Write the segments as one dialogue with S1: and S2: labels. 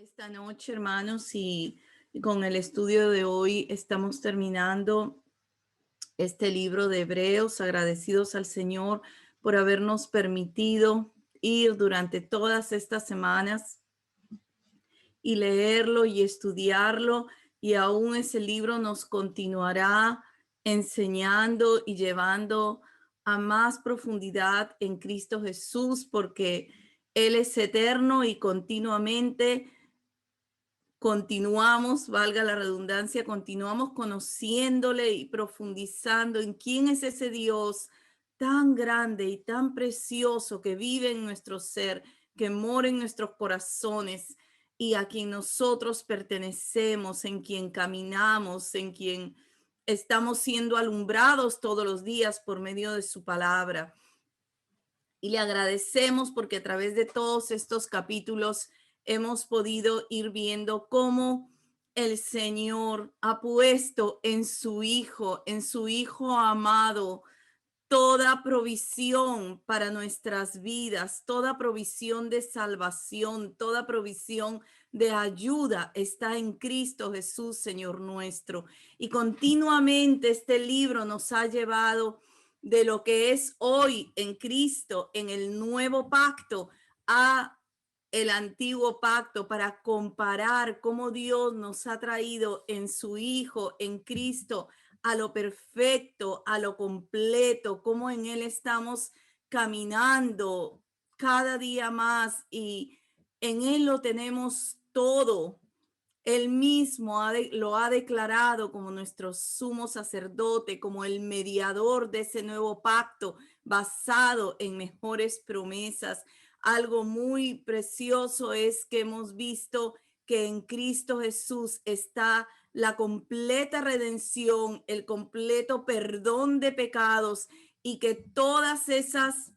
S1: Esta noche, hermanos, y con el estudio de hoy estamos terminando este libro de Hebreos, agradecidos al Señor por habernos permitido ir durante todas estas semanas y leerlo y estudiarlo, y aún ese libro nos continuará enseñando y llevando a más profundidad en Cristo Jesús, porque Él es eterno y continuamente continuamos, valga la redundancia, continuamos conociéndole y profundizando en quién es ese Dios tan grande y tan precioso que vive en nuestro ser, que mora en nuestros corazones y a quien nosotros pertenecemos, en quien caminamos, en quien estamos siendo alumbrados todos los días por medio de su palabra. Y le agradecemos porque a través de todos estos capítulos hemos podido ir viendo cómo el Señor ha puesto en su Hijo amado, toda provisión para nuestras vidas, toda provisión de salvación, toda provisión de ayuda está en Cristo Jesús, Señor nuestro. Y continuamente este libro nos ha llevado de lo que es hoy en Cristo, en el nuevo pacto, a el antiguo pacto, para comparar cómo Dios nos ha traído en su Hijo, en Cristo, a lo perfecto, a lo completo, cómo en Él estamos caminando cada día más y en Él lo tenemos todo. Él mismo lo ha declarado como nuestro sumo sacerdote, como el mediador de ese nuevo pacto basado en mejores promesas. Algo muy precioso es que hemos visto que en Cristo Jesús está la completa redención, el completo perdón de pecados, y que todas esas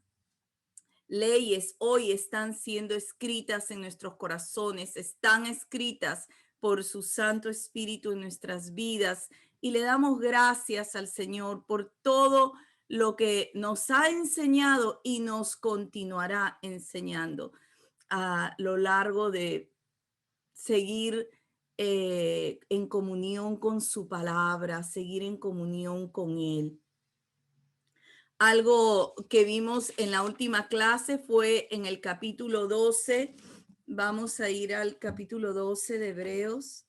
S1: leyes hoy están siendo escritas en nuestros corazones, están escritas por su Santo Espíritu en nuestras vidas, y le damos gracias al Señor por todo lo que nos ha enseñado y nos continuará enseñando a lo largo de seguir en comunión con su palabra, seguir en comunión con Él. Algo que vimos en la última clase fue en el capítulo 12. Vamos a ir al capítulo 12 de Hebreos.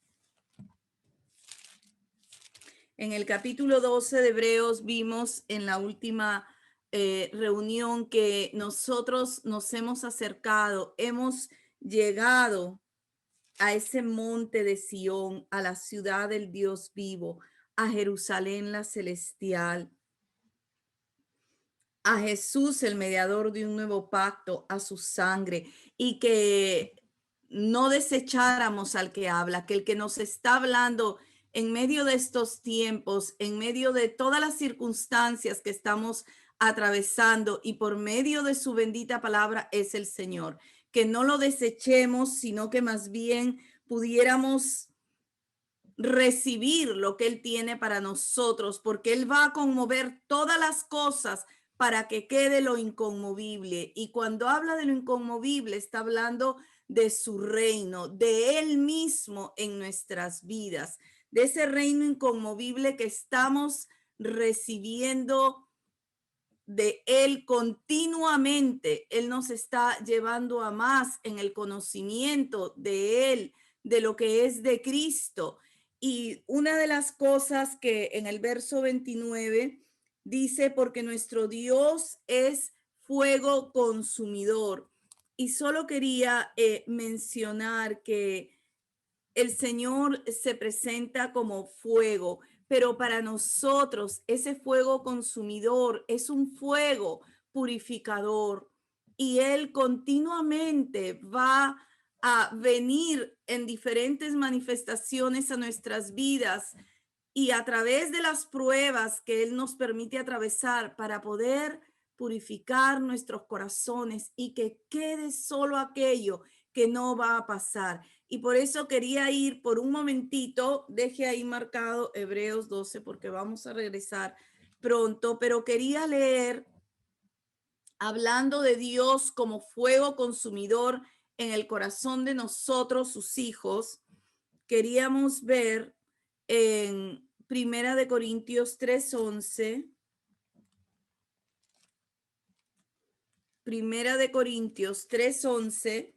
S1: En el capítulo 12 de Hebreos vimos en la última reunión que nosotros nos hemos acercado, hemos llegado a ese monte de Sión, a la ciudad del Dios vivo, a Jerusalén la celestial, a Jesús, el mediador de un nuevo pacto, a su sangre, y que no desecháramos al que habla, que el que nos está hablando en medio de estos tiempos, en medio de todas las circunstancias que estamos atravesando y por medio de su bendita palabra es el Señor. Que no lo desechemos, sino que más bien pudiéramos recibir lo que Él tiene para nosotros, porque Él va a conmover todas las cosas para que quede lo inconmovible. Y cuando habla de lo inconmovible, está hablando de su reino, de Él mismo en nuestras vidas, de ese reino inconmovible que estamos recibiendo de Él continuamente. Él nos está llevando a más en el conocimiento de Él, de lo que es de Cristo. Y una de las cosas que en el verso 29 dice, porque nuestro Dios es fuego consumidor. Y solo quería mencionar que el Señor se presenta como fuego, pero para nosotros ese fuego consumidor es un fuego purificador, y Él continuamente va a venir en diferentes manifestaciones a nuestras vidas y a través de las pruebas que Él nos permite atravesar para poder purificar nuestros corazones y que quede solo aquello que no va a pasar. Y por eso quería ir por un momentito, deje ahí marcado Hebreos 12 porque vamos a regresar pronto, pero quería leer, hablando de Dios como fuego consumidor, en el corazón de nosotros, sus hijos, queríamos ver en Primera de Corintios 3:11. Primera de Corintios 3:11,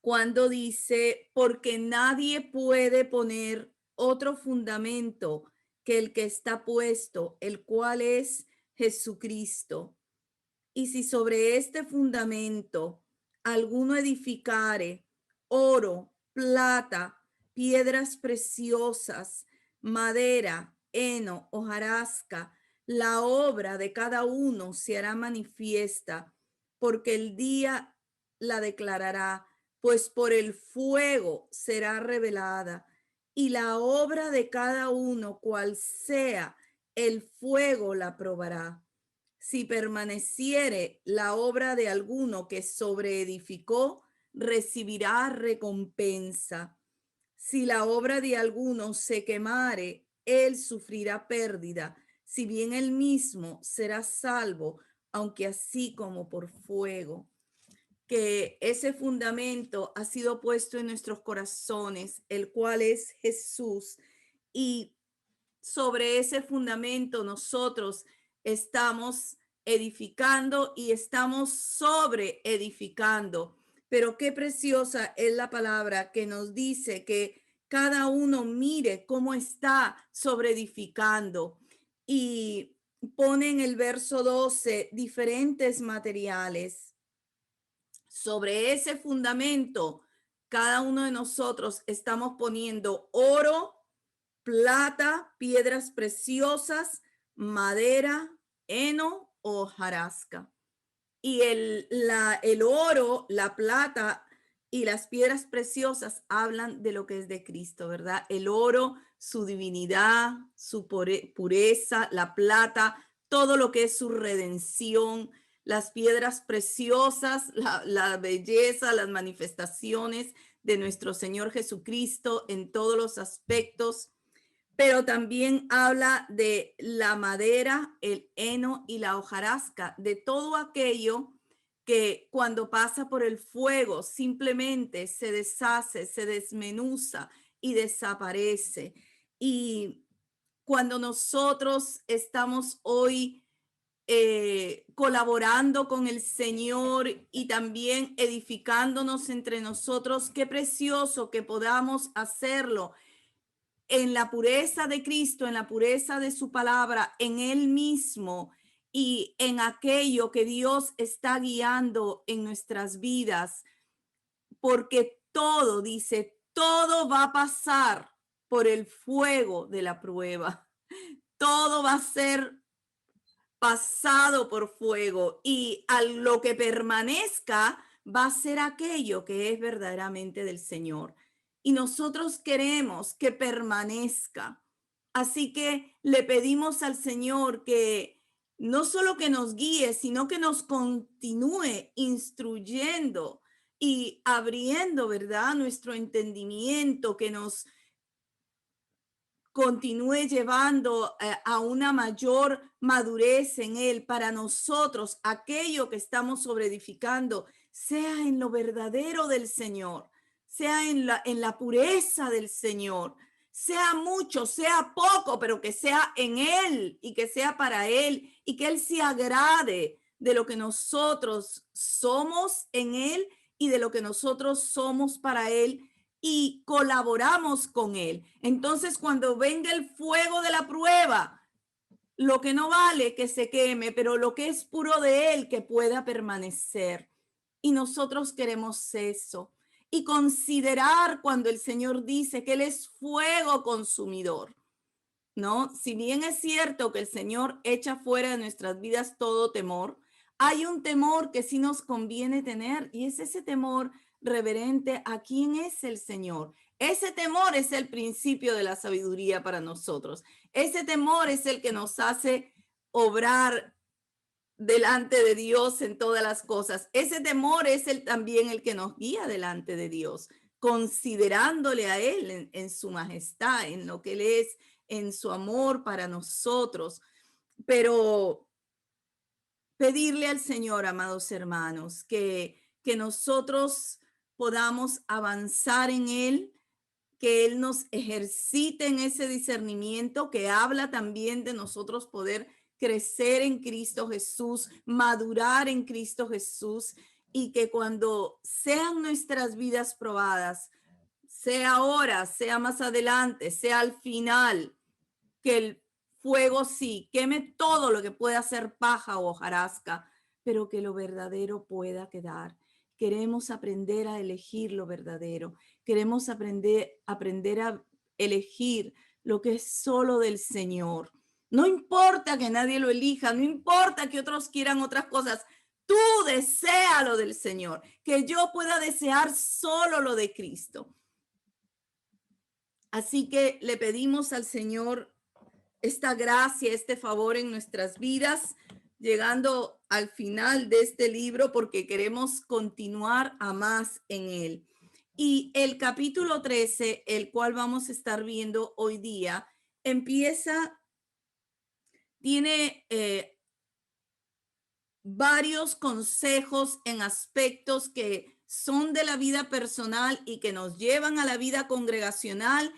S1: cuando dice, porque nadie puede poner otro fundamento que el que está puesto, el cual es Jesucristo. Y si sobre este fundamento alguno edificare oro, plata, piedras preciosas, madera, heno, hojarasca, la obra de cada uno se hará manifiesta, porque el día la declarará, pues por el fuego será revelada, y la obra de cada uno, cual sea, el fuego la probará. Si permaneciere la obra de alguno que sobreedificó, recibirá recompensa. Si la obra de alguno se quemare, él sufrirá pérdida, si bien él mismo será salvo, aunque así como por fuego. Que ese fundamento ha sido puesto en nuestros corazones, el cual es Jesús, y sobre ese fundamento nosotros estamos edificando y estamos sobre edificando. Pero qué preciosa es la palabra que nos dice que cada uno mire cómo está sobre edificando, y pone en el verso 12 diferentes materiales. Sobre ese fundamento, cada uno de nosotros estamos poniendo oro, plata, piedras preciosas, madera, heno o hojarasca. Y el oro, la plata y las piedras preciosas hablan de lo que es de Cristo, ¿verdad? El oro, su divinidad, su pureza, la plata, todo lo que es su redención, las piedras preciosas, la belleza, las manifestaciones de nuestro Señor Jesucristo en todos los aspectos. Pero también habla de la madera, el heno y la hojarasca, de todo aquello que cuando pasa por el fuego simplemente se deshace, se desmenuza y desaparece. Y cuando nosotros estamos hoy colaborando con el Señor y también edificándonos entre nosotros, qué precioso que podamos hacerlo en la pureza de Cristo, en la pureza de su palabra, en Él mismo y en aquello que Dios está guiando en nuestras vidas, porque todo, dice, todo va a pasar por el fuego de la prueba. Todo va a ser pasado por fuego, y a lo que permanezca va a ser aquello que es verdaderamente del Señor. Y nosotros queremos que permanezca. Así que le pedimos al Señor que no solo que nos guíe, sino que nos continúe instruyendo y abriendo, ¿verdad?, nuestro entendimiento, que nos continúe llevando a una mayor madurez en Él para nosotros, aquello que estamos sobreedificando, sea en lo verdadero del Señor, sea en la pureza del Señor, sea mucho, sea poco, pero que sea en Él y que sea para Él, y que Él se agrade de lo que nosotros somos en Él y de lo que nosotros somos para Él, y colaboramos con Él. Entonces, cuando venga el fuego de la prueba, lo que no vale que se queme, pero lo que es puro de Él que pueda permanecer. Y nosotros queremos eso. Y considerar cuando el Señor dice que Él es fuego consumidor, ¿no? Si bien es cierto que el Señor echa fuera de nuestras vidas todo temor, hay un temor que sí nos conviene tener, y es ese temor reverente a quién es el Señor. Ese temor es el principio de la sabiduría para nosotros. Ese temor es el que nos hace obrar delante de Dios en todas las cosas. Ese temor es también el que nos guía delante de Dios, considerándole a Él en su majestad, en lo que Él es, en su amor para nosotros. Pero pedirle al Señor, amados hermanos, que que nosotros podamos avanzar en Él, que Él nos ejercite en ese discernimiento, que habla también de nosotros poder crecer en Cristo Jesús, madurar en Cristo Jesús, y que cuando sean nuestras vidas probadas, sea ahora, sea más adelante, sea al final, que el fuego sí queme todo lo que pueda ser paja o hojarasca, pero que lo verdadero pueda quedar. Queremos aprender a elegir lo verdadero. Queremos aprender a elegir lo que es solo del Señor. No importa que nadie lo elija, no importa que otros quieran otras cosas. Tú desea lo del Señor, que yo pueda desear solo lo de Cristo. Así que le pedimos al Señor esta gracia, este favor en nuestras vidas, llegando al final de este libro porque queremos continuar a más en él. Y el capítulo 13, el cual vamos a estar viendo hoy día, tiene varios consejos en aspectos que son de la vida personal y que nos llevan a la vida congregacional,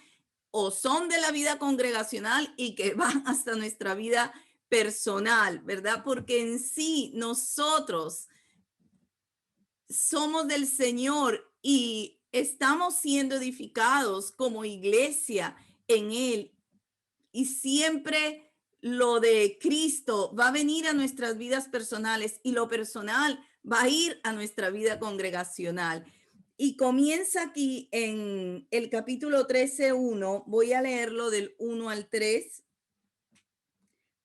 S1: o son de la vida congregacional y que van hasta nuestra vida personal, ¿verdad? Porque en sí nosotros somos del Señor y estamos siendo edificados como iglesia en Él. Y siempre lo de Cristo va a venir a nuestras vidas personales y lo personal va a ir a nuestra vida congregacional. Y comienza aquí en el capítulo 13:1. Voy a leerlo del 1 al 3.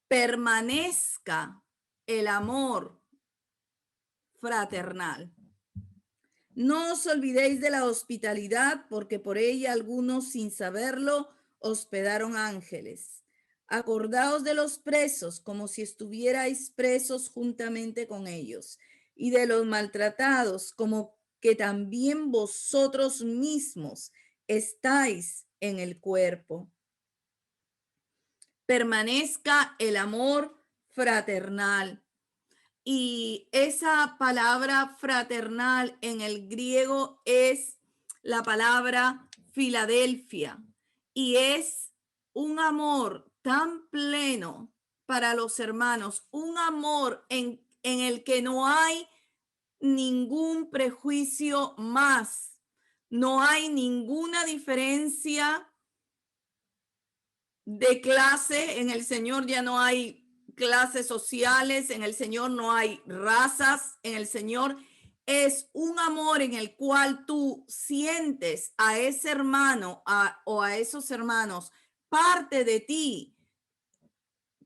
S1: Permanezca el amor fraternal. No os olvidéis de la hospitalidad, porque por ella algunos, sin saberlo, hospedaron ángeles. Acordaos de los presos como si estuvierais presos juntamente con ellos, y de los maltratados como que también vosotros mismos estáis en el cuerpo. Permanezca el amor fraternal. Y esa palabra fraternal en el griego es la palabra Filadelfia, y es un amor tan pleno para los hermanos, un amor en el que no hay ningún prejuicio más, no hay ninguna diferencia de clase. En el Señor ya no hay clases sociales, en el Señor no hay razas, en el Señor es un amor en el cual tú sientes a ese hermano o a esos hermanos parte de ti,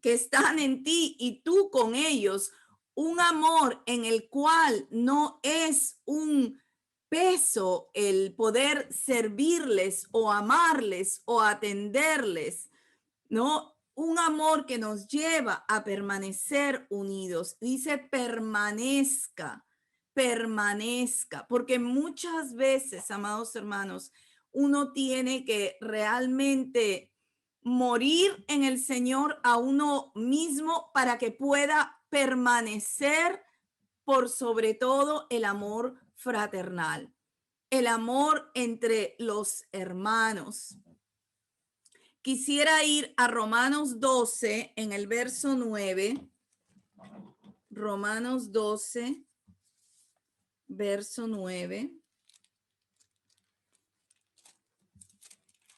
S1: que están en ti y tú con ellos, un amor en el cual no es un peso el poder servirles o amarles o atenderles, ¿no? Un amor que nos lleva a permanecer unidos. Dice permanezca, permanezca, porque muchas veces, amados hermanos, uno tiene que realmente morir en el Señor a uno mismo para que pueda permanecer por sobre todo el amor fraternal, el amor entre los hermanos. Quisiera ir a Romanos 12 en el verso 9. Romanos 12, verso 9.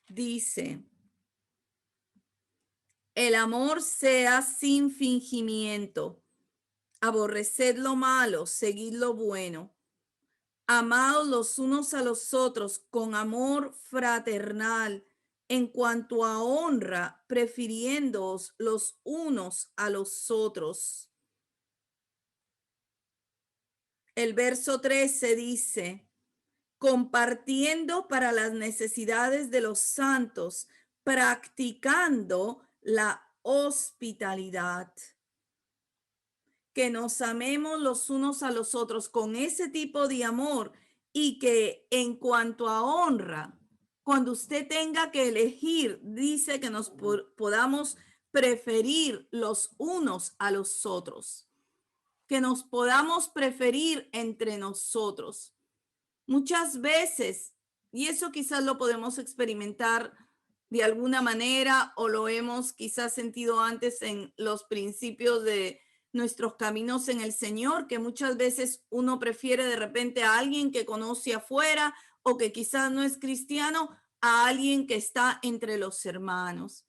S1: Dice, el amor sea sin fingimiento, aborreced lo malo, seguid lo bueno, amaos los unos a los otros con amor fraternal, en cuanto a honra, prefiriéndoos los unos a los otros. El verso 13 dice, compartiendo para las necesidades de los santos, practicando la hospitalidad. Que nos amemos los unos a los otros con ese tipo de amor, y que en cuanto a honra, cuando usted tenga que elegir, dice que nos podamos preferir los unos a los otros. que nos podamos preferir entre nosotros. Muchas veces, y eso quizás lo podemos experimentar de alguna manera o lo hemos quizás sentido antes en los principios de nuestros caminos en el Señor, que muchas veces uno prefiere de repente a alguien que conoce afuera o que quizás no es cristiano a alguien que está entre los hermanos.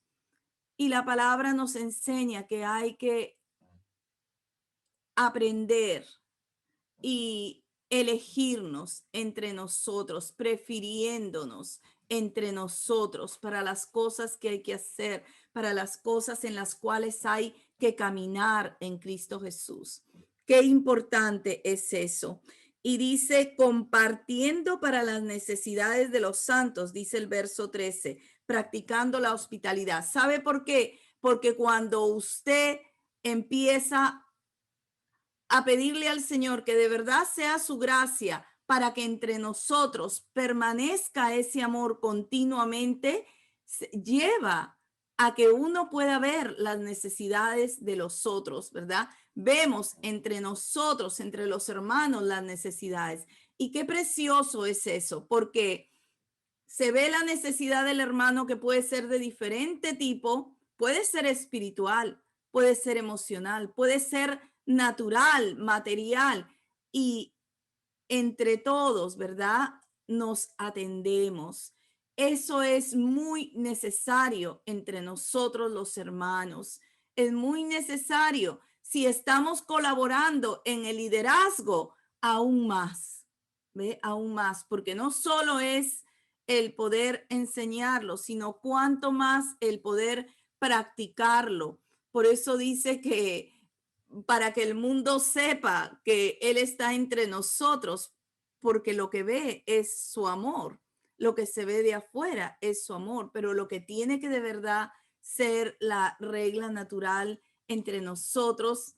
S1: Y la palabra nos enseña que hay que aprender y elegirnos entre nosotros, prefiriéndonos entre nosotros para las cosas que hay que hacer, para las cosas en las cuales hay que caminar en Cristo Jesús. Qué importante es eso. Y dice, compartiendo para las necesidades de los santos, dice el verso 13, practicando la hospitalidad. ¿Sabe por qué? Porque cuando usted empieza a pedirle al Señor que de verdad sea su gracia para que entre nosotros permanezca ese amor continuamente, lleva a que uno pueda ver las necesidades de los otros, ¿verdad? Vemos entre nosotros, entre los hermanos, las necesidades. Y qué precioso es eso, porque se ve la necesidad del hermano que puede ser de diferente tipo, puede ser espiritual, puede ser emocional, puede ser natural, material, y entre todos, ¿verdad? Nos atendemos. Eso es muy necesario entre nosotros los hermanos. Es muy necesario si estamos colaborando en el liderazgo, aún más, ¿ve? Aún más, porque no solo es el poder enseñarlo, sino cuanto más el poder practicarlo. Por eso dice que para que el mundo sepa que Él está entre nosotros, porque lo que ve es su amor, lo que se ve de afuera es su amor, pero lo que tiene que de verdad ser la regla natural entre nosotros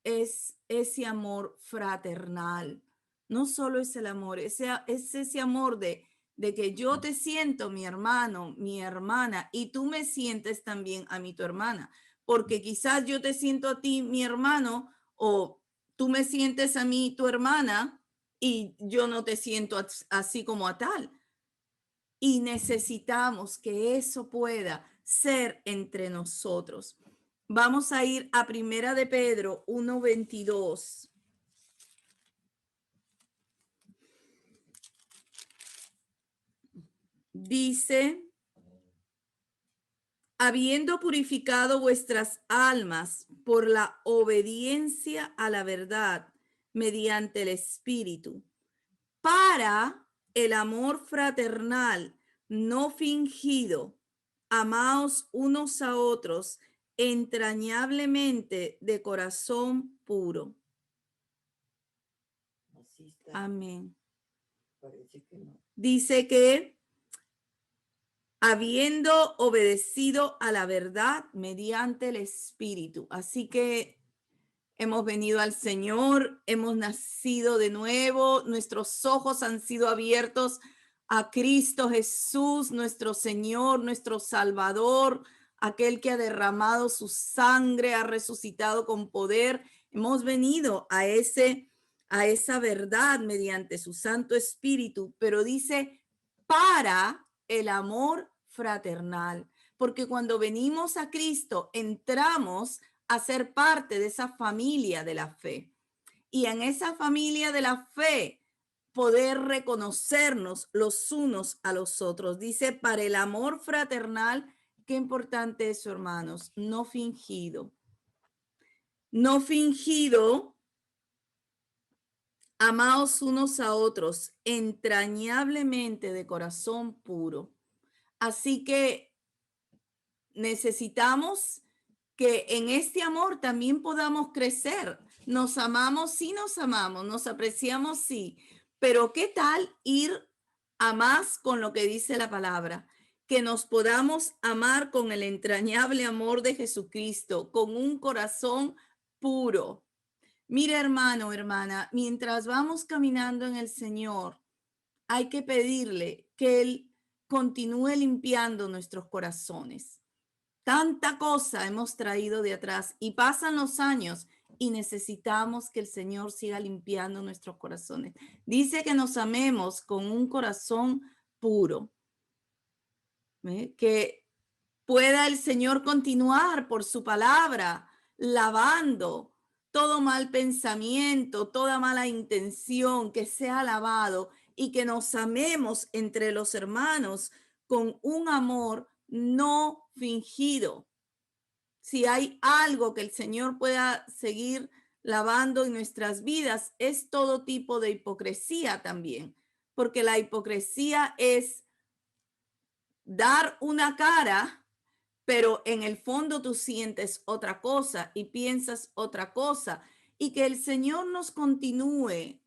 S1: es ese amor fraternal. No solo es el amor, es ese amor de que yo te siento mi hermano, mi hermana, y tú me sientes también a mí tu hermana, porque quizás yo te siento a ti mi hermano o tú me sientes a mí tu hermana y yo no te siento así como a tal. Y necesitamos que eso pueda ser entre nosotros. Vamos a ir a Primera de Pedro 1:22. Dice, habiendo purificado vuestras almas por la obediencia a la verdad mediante el Espíritu, para el amor fraternal no fingido, amaos unos a otros entrañablemente de corazón puro. Amén. Parece que no. Dice que habiendo obedecido a la verdad mediante el Espíritu. Así que hemos venido al Señor, hemos nacido de nuevo, nuestros ojos han sido abiertos a Cristo Jesús, nuestro Señor, nuestro Salvador, aquel que ha derramado su sangre, ha resucitado con poder. Hemos venido a esa verdad mediante su Santo Espíritu, pero dice para el amor fraternal, porque cuando venimos a Cristo entramos a ser parte de esa familia de la fe. Y en esa familia de la fe, poder reconocernos los unos a los otros. Dice, para el amor fraternal, qué importante eso, hermanos, no fingido. No fingido, amaos unos a otros entrañablemente de corazón puro. Así que necesitamos que en este amor también podamos crecer. Nos amamos, sí nos amamos, nos apreciamos, sí, pero ¿qué tal ir a más con lo que dice la palabra? Que nos podamos amar con el entrañable amor de Jesucristo, con un corazón puro. Mira, hermano, hermana, mientras vamos caminando en el Señor, hay que pedirle que Él continúe limpiando nuestros corazones. Tanta cosa hemos traído de atrás y pasan los años y necesitamos que el Señor siga limpiando nuestros corazones. Dice que nos amemos con un corazón puro, que pueda el Señor continuar por su palabra, lavando todo mal pensamiento, toda mala intención, que sea lavado y que nos amemos entre los hermanos con un amor no fingido. Si hay algo que el Señor pueda seguir lavando en nuestras vidas, es todo tipo de hipocresía también, porque la hipocresía es dar una cara, pero en el fondo tú sientes otra cosa y piensas otra cosa, y que el Señor nos continúe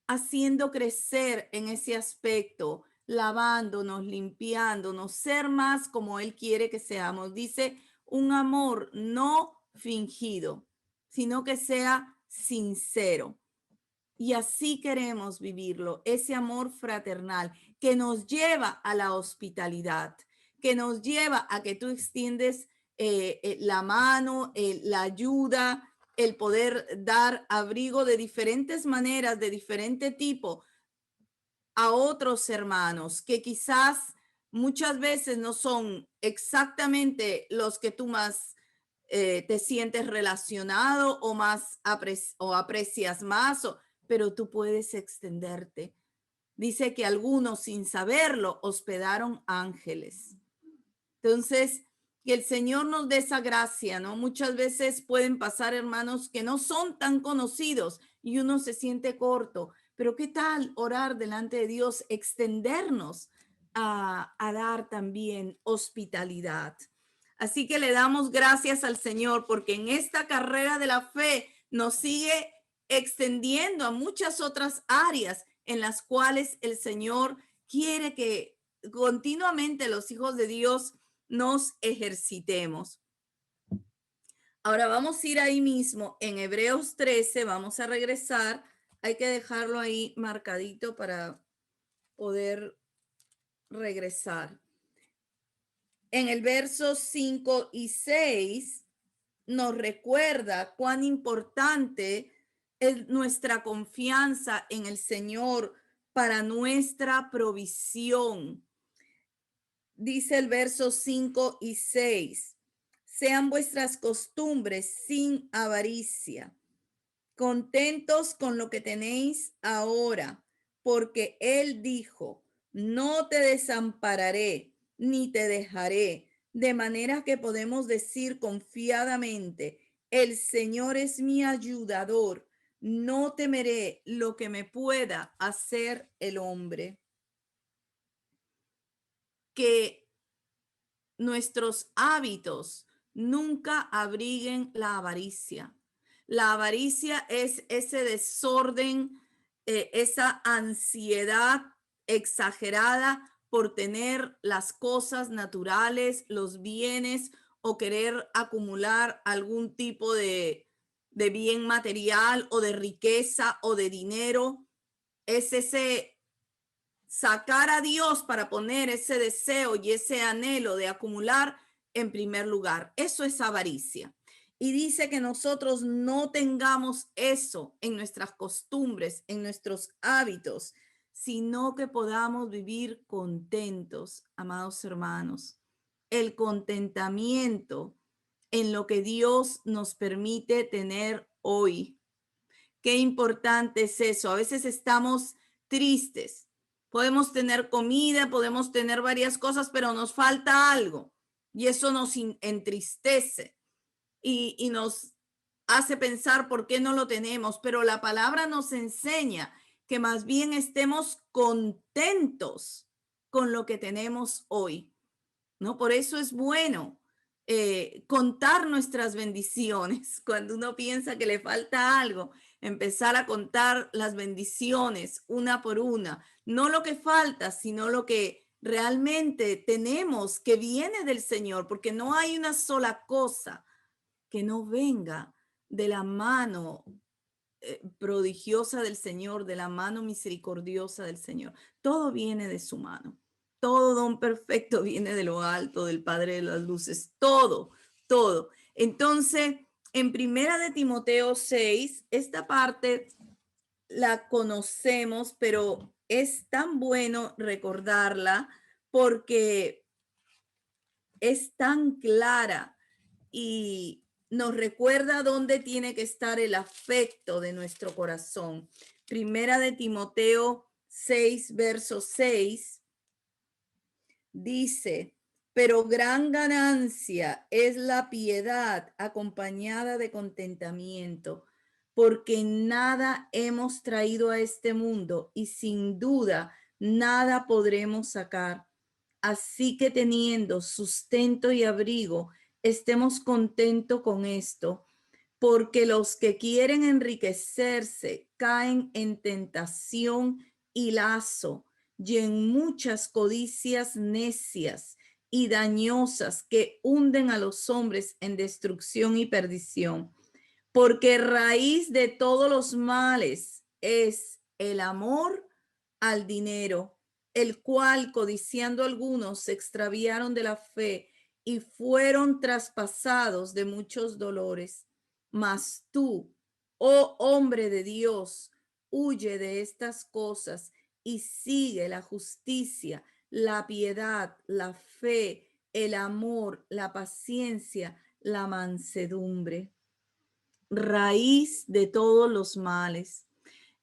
S1: haciendo crecer en ese aspecto, lavándonos, limpiándonos, ser más como Él quiere que seamos. Dice, un amor no fingido, sino que sea sincero. Y así queremos vivirlo, ese amor fraternal que nos lleva a la hospitalidad, que nos lleva a que tú extiendes la mano, la ayuda, el poder dar abrigo de diferentes maneras, de diferente tipo a otros hermanos que quizás muchas veces no son exactamente los que tú más te sientes relacionado o más aprecias más, pero tú puedes extenderte. Dice que algunos sin saberlo hospedaron ángeles. Entonces, que el Señor nos dé esa gracia, ¿no? Muchas veces pueden pasar hermanos que no son tan conocidos y uno se siente corto, pero ¿qué tal orar delante de Dios, extendernos a dar también hospitalidad? Así que le damos gracias al Señor porque en esta carrera de la fe nos sigue extendiendo a muchas otras áreas en las cuales el Señor quiere que continuamente los hijos de Dios nos ejercitemos. Ahora vamos a ir ahí mismo en Hebreos 13, vamos a regresar. Hay que dejarlo ahí marcadito para poder regresar. En el verso 5 y 6 nos recuerda cuán importante es nuestra confianza en el Señor para nuestra provisión. Dice el verso 5 y 6, sean vuestras costumbres sin avaricia, contentos con lo que tenéis ahora, porque Él dijo, no te desampararé ni te dejaré, de manera que podemos decir confiadamente, el Señor es mi ayudador, no temeré lo que me pueda hacer el hombre. Que nuestros hábitos nunca abriguen la avaricia. La avaricia es ese desorden, esa ansiedad exagerada por tener las cosas naturales, los bienes o querer acumular algún tipo de bien material o de riqueza o de dinero. Es ese sacar a Dios para poner ese deseo y ese anhelo de acumular en primer lugar. Eso es avaricia. Y dice que nosotros no tengamos eso en nuestras costumbres, en nuestros hábitos, sino que podamos vivir contentos, amados hermanos. El contentamiento en lo que Dios nos permite tener hoy. Qué importante es eso. A veces estamos tristes. Podemos tener comida, podemos tener varias cosas, pero nos falta algo y eso nos entristece y nos hace pensar por qué no lo tenemos, pero la palabra nos enseña que más bien estemos contentos con lo que tenemos hoy, ¿no? Por eso es bueno contar nuestras bendiciones. Cuando uno piensa que le falta algo, empezar a contar las bendiciones una por una, no lo que falta, sino lo que realmente tenemos que viene del Señor, porque no hay una sola cosa que no venga de la mano prodigiosa del Señor, de la mano misericordiosa del Señor. Todo viene de su mano. Todo don perfecto viene de lo alto, del Padre de las luces. Todo, todo. Entonces, en Primera de Timoteo 6, esta parte la conocemos, pero es tan bueno recordarla porque es tan clara y nos recuerda dónde tiene que estar el afecto de nuestro corazón. Primera de Timoteo 6, verso 6 dice, pero gran ganancia es la piedad acompañada de contentamiento, porque nada hemos traído a este mundo y sin duda nada podremos sacar. Así que teniendo sustento y abrigo, estemos contentos con esto, porque los que quieren enriquecerse caen en tentación y lazo y en muchas codicias necias y dañosas que hunden a los hombres en destrucción y perdición. Porque raíz de todos los males es el amor al dinero, el cual, codiciando algunos, se extraviaron de la fe y fueron traspasados de muchos dolores. Mas tú, oh hombre de Dios, huye de estas cosas y sigue la justicia, la piedad, la fe, el amor, la paciencia, la mansedumbre, raíz de todos los males.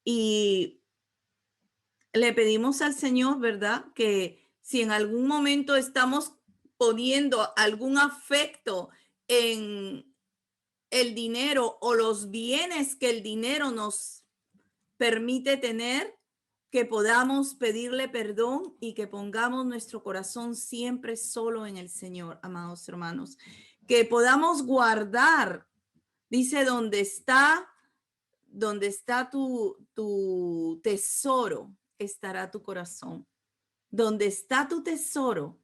S1: Y le pedimos al Señor, ¿verdad? Que si en algún momento estamos poniendo algún afecto en el dinero o los bienes que el dinero nos permite tener, que podamos pedirle perdón y que pongamos nuestro corazón siempre solo en el Señor, amados hermanos. Que podamos guardar, dice, donde está tu tesoro, estará tu corazón. Donde está tu tesoro,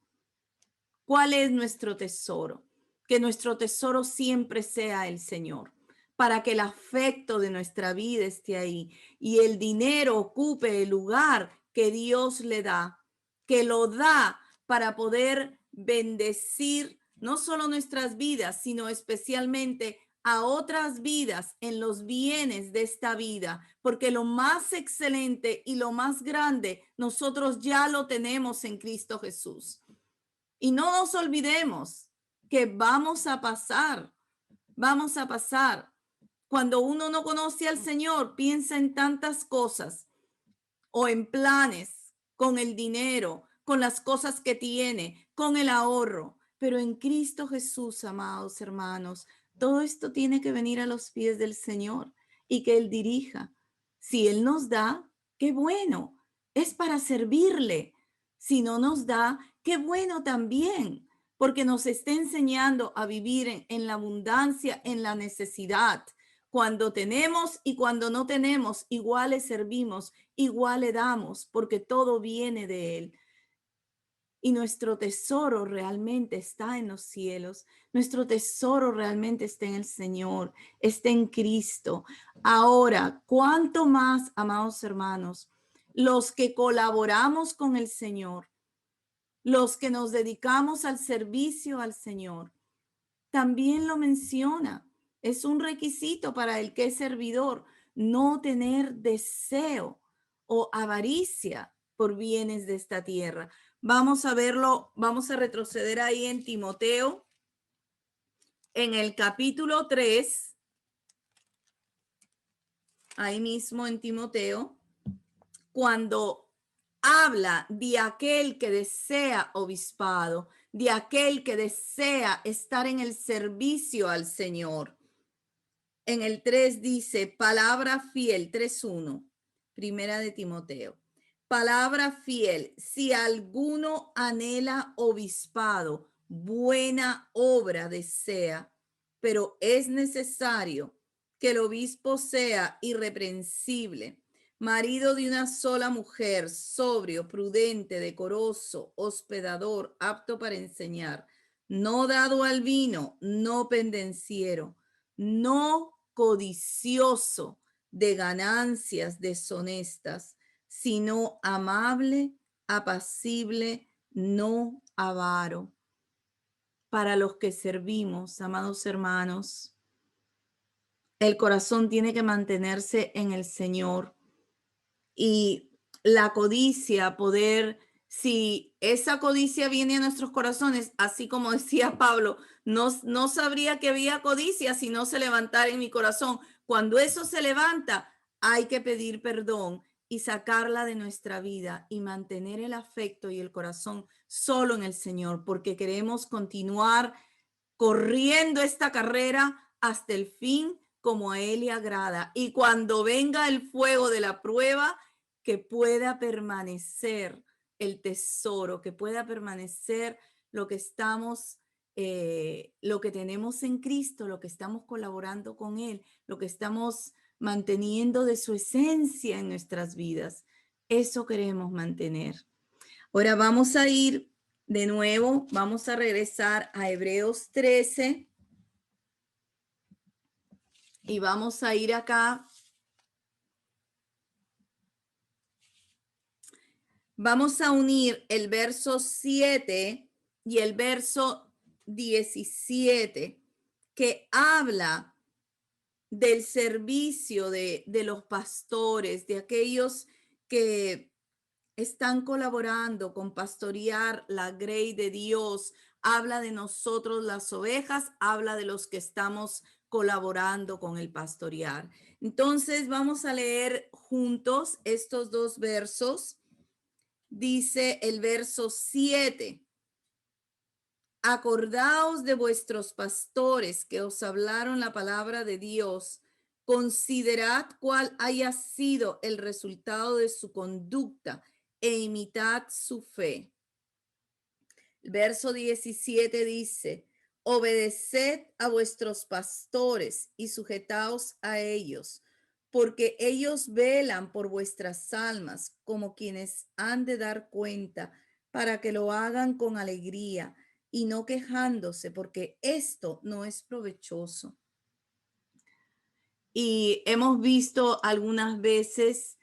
S1: ¿cuál es nuestro tesoro? Que nuestro tesoro siempre sea el Señor, para que el afecto de nuestra vida esté ahí y el dinero ocupe el lugar que Dios le da, que lo da para poder bendecir no solo nuestras vidas, sino especialmente a otras vidas en los bienes de esta vida, porque lo más excelente y lo más grande nosotros ya lo tenemos en Cristo Jesús. Y no nos olvidemos que vamos a pasar. Cuando uno no conoce al Señor, piensa en tantas cosas o en planes con el dinero, con las cosas que tiene, con el ahorro. Pero en Cristo Jesús, amados hermanos, todo esto tiene que venir a los pies del Señor y que Él dirija. Si Él nos da, qué bueno, es para servirle. Si no nos da, qué bueno también, porque nos está enseñando a vivir en la abundancia, en la necesidad. Cuando tenemos y cuando no tenemos, igual le servimos, igual le damos, porque todo viene de Él. Y nuestro tesoro realmente está en los cielos. Nuestro tesoro realmente está en el Señor, está en Cristo. Ahora, ¿cuánto más, amados hermanos, los que colaboramos con el Señor, los que nos dedicamos al servicio al Señor? También lo menciona. Es un requisito para el que es servidor no tener deseo o avaricia por bienes de esta tierra. Vamos a verlo, vamos a retroceder ahí en Timoteo, en el capítulo 3, ahí mismo en Timoteo, cuando habla de aquel que desea obispado, de aquel que desea estar en el servicio al Señor. En el 3 dice, palabra fiel, 3:1, primera de Timoteo. Palabra fiel, si alguno anhela obispado, buena obra desea, pero es necesario que el obispo sea irreprensible, marido de una sola mujer, sobrio, prudente, decoroso, hospedador, apto para enseñar, no dado al vino, no pendenciero, no codicioso de ganancias deshonestas, sino amable, apacible, no avaro. Para los que servimos, amados hermanos, El corazón tiene que mantenerse en el Señor. Y la codicia, poder, si esa codicia viene a nuestros corazones, así como decía Pablo, no sabría que había codicia si no se levantara en mi corazón. Cuando eso se levanta, hay que pedir perdón y sacarla de nuestra vida y mantener el afecto y el corazón solo en el Señor, porque queremos continuar corriendo esta carrera hasta el fin como a Él le agrada. Y cuando venga el fuego de la prueba, que pueda permanecer el tesoro, que pueda permanecer lo que estamos, lo que tenemos en Cristo, lo que estamos colaborando con Él, lo que estamos manteniendo de su esencia en nuestras vidas. Eso queremos mantener. Ahora vamos a ir de nuevo, vamos a regresar a Hebreos 13 y vamos a ir acá. Vamos a unir el verso 7 y el verso 17, que habla del servicio de los pastores, de aquellos que están colaborando con pastorear la grey de Dios. Habla de nosotros las ovejas, habla de los que estamos colaborando con el pastorear. Entonces vamos a leer juntos estos dos versos. Dice el verso 7. Acordaos de vuestros pastores que os hablaron la palabra de Dios. Considerad cuál haya sido el resultado de su conducta e imitad su fe. El verso 17 dice, obedeced a vuestros pastores y sujetaos a ellos, porque ellos velan por vuestras almas como quienes han de dar cuenta, para que lo hagan con alegría y no quejándose, porque esto no es provechoso. Y hemos visto algunas veces,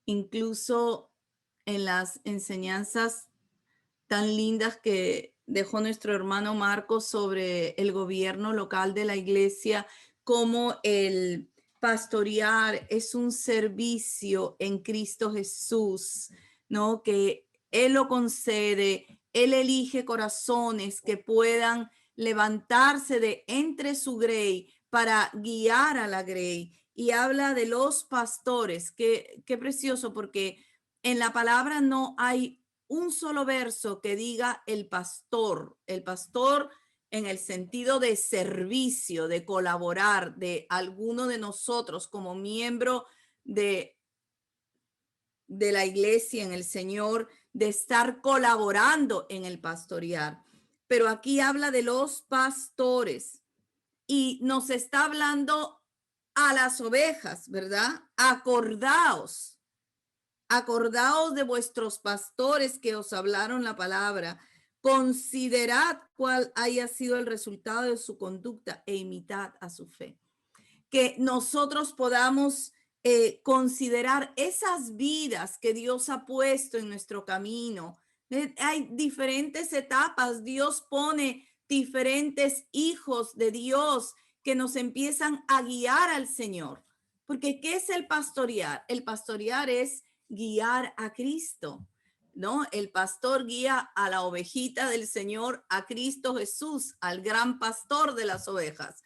S1: incluso en las enseñanzas tan lindas que dejó nuestro hermano Marcos sobre el gobierno local de la iglesia, como el pastorear es un servicio en Cristo Jesús, ¿no? Que Él lo concede, Él elige corazones que puedan levantarse de entre su grey para guiar a la grey. Y habla de los pastores, qué precioso, porque en la palabra no hay un solo verso que diga el pastor en el sentido de servicio, de colaborar, de alguno de nosotros como miembro de la iglesia en el Señor, de estar colaborando en el pastorear. Pero aquí habla de los pastores y nos está hablando a las ovejas, ¿verdad? Acordaos de vuestros pastores que os hablaron la palabra. Considerad cuál haya sido el resultado de su conducta e imitad a su fe. Que nosotros podamos considerar esas vidas que Dios ha puesto en nuestro camino. Hay diferentes etapas. Dios pone diferentes hijos de Dios que nos empiezan a guiar al Señor. Porque ¿qué es el pastorear? El pastorear es guiar a Cristo, ¿no? El pastor guía a la ovejita del Señor, a Cristo Jesús, al gran pastor de las ovejas.